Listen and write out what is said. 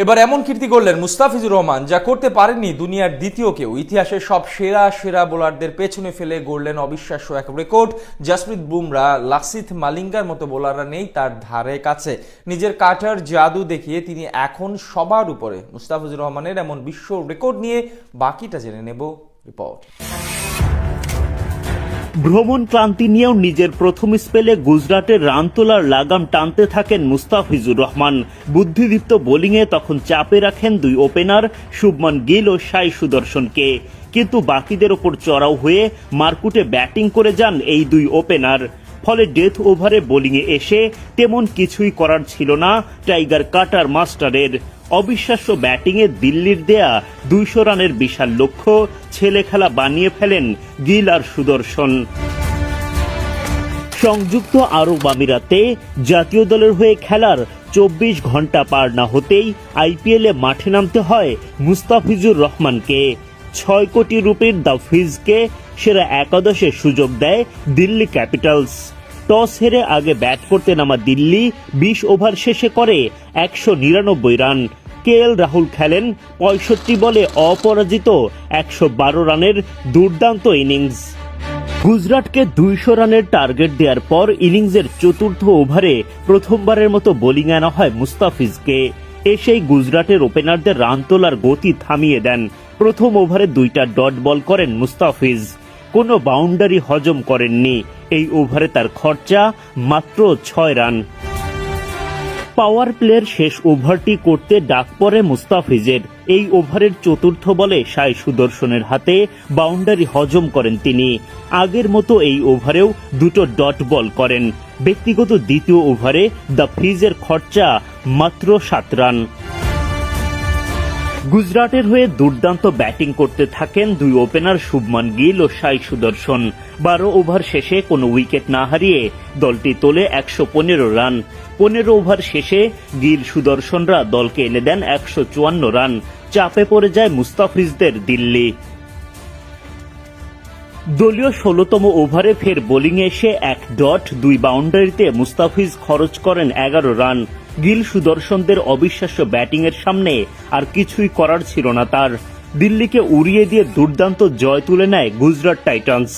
এবার এমন কীর্তি করলেন মুস্তাফিজুর রহমান যা করতে পারেননি দুনিয়ার দ্বিতীয় কেউ। ইতিহাসের সব সেরা সেরা বোলারদের পেছনে ফেলে গড়লেন অবিশ্বাস্য এক রেকর্ড। জসপ্রীত বুমরা, লাসিথ মালিঙ্গার মতো বোলাররা নেই তার ধারে কাছে। নিজের কাটার জাদু দেখিয়ে তিনি এখন সবার উপরে। মুস্তাফিজুর রহমানের এমন বিশ্ব রেকর্ড নিয়ে বাকিটা জেনে নেব রিপোর্ট। ভ্রমণ ক্লান্তি নিয়েও নিজের প্রথম স্পেলে গুজরাটের রান তোলার লাগাম টানতে থাকেন মুস্তাফিজুর রহমান। বুদ্ধিদীপ্ত বোলিংয়ে তখন চাপে রাখেন দুই ওপেনার শুভমান গিল ও সাই সুদর্শনকে। কিন্তু বাকিদের ওপর চড়াও হয়ে মারকুটে ব্যাটিং করে যান এই দুই ওপেনার। ফলে ডেথ ওভারে বোলিংয়ে এসে তেমন কিছুই করার ছিল না টাইগার কাটার মাস্টারের। অবিশ্বাস্য ব্যাটিংয়ে দিল্লির দেয়া 200 রানের বিশাল লক্ষ্য ছেলে খেলা বানিয়ে ফেলেন গিল আর সুদর্শন। সংযুক্ত আরব আমিরাতে জাতীয় দলের হয়ে খেলার 24 ঘন্টা পার না হতেই আইপিএলে মাঠে নামতে হয় মুস্তাফিজুর রহমানকে। 6 কোটি রুপির দ্য ফিজকে সেরা একাদশে সুযোগ দেয় দিল্লি ক্যাপিটালস। টস হেরে আগে ব্যাট করতে নামা দিল্লি 20 ওভার শেষে করে 199 রান। কেএল রাহুল খেলেন 65 বলে অপরাজিত 112 রানের দুর্দান্ত ইনিংস। গুজরাটকে 200 রানের টার্গেট দেওয়ার পর ইনিংসের চতুর্থ ওভারে প্রথমবারের মতো বোলিং আনা হয় মুস্তাফিজকে। এসেই গুজরাটের ওপেনারদের রান তোলার গতি থামিয়ে দেন। প্রথম ওভারে 2টা ডট বল করেন মুস্তাফিজ, কোনো বাউন্ডারি হজম করেননি। এই ওভারে তার খরচা মাত্র 6 রান। পাওয়ার প্লের শেষ ওভারটি করতে ডাক পড়ে মুস্তাফিজের। এই ওভারের চতুর্থ বলে সাই সুদর্শনের হাতে বাউন্ডারি হজম করেন তিনি। আগের মতো এই ওভারেও 2টো ডট বল করেন। ব্যক্তিগত দ্বিতীয় ওভারে দ্য ফিজের খরচা মাত্র 7 রান। গুজরাটের হয়ে দুর্দান্ত ব্যাটিং করতে থাকেন দুই ওপেনার শুভমান গিল ও সাই সুদর্শন। 12 ওভার শেষে কোনো উইকেট না হারিয়ে দলটি তোলে 115 রান। 15 ওভার শেষে গিল সুদর্শনরা দলকে এনে দেন 154 রান। চাপে পড়ে যায় মুস্তাফিজদের দিল্লি। দলীয় 16তম ওভারে ফের বোলিংয়ে এসে 1 ডট 2 বাউন্ডারিতে মুস্তাফিজ খরচ করেন 11 রান। গিল সুদর্শনদের অবিশ্বাস্য ব্যাটিংয়ের সামনে আর কিছুই করার ছিল না তার। দিল্লিকে উড়িয়ে দিয়ে দুর্দান্ত জয় তুলে নেয় গুজরাট টাইটান্স।